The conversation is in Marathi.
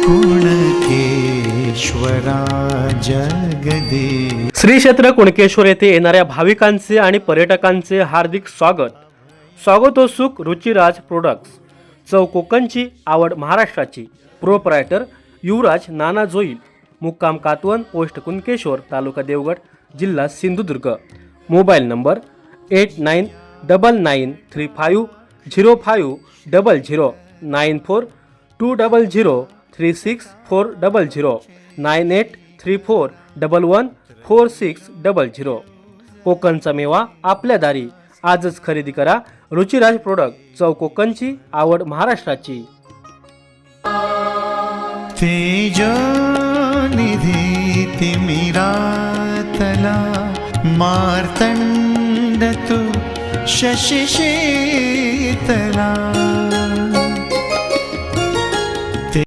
कुणकेश्वरा जगदीश. श्री क्षेत्र कुणकेश्वर येथे येणाऱ्या भाविकांचे आणि पर्यटकांचे हार्दिक स्वागतोत्सुक रुचिराज प्रोडक्ट्स. चव कोकणची, आवड महाराष्ट्राची. प्रोप्रायटर युवराज नाना जोईल. मुक्काम कातवन, पोस्ट कुणकेश्वर, तालुका देवगड, जिल्हा सिंधुदुर्ग. Mobile number 8999350500 9420036400 9834114600. कोकणचा मेवा आपल्या दारी. आजच खरेदी करा. रुचिराज प्रोडक्ट. चव कोकणची, आवड महाराष्ट्राची. तेजो निधी तिमिरातला मार्तंड तू शशिशीतला.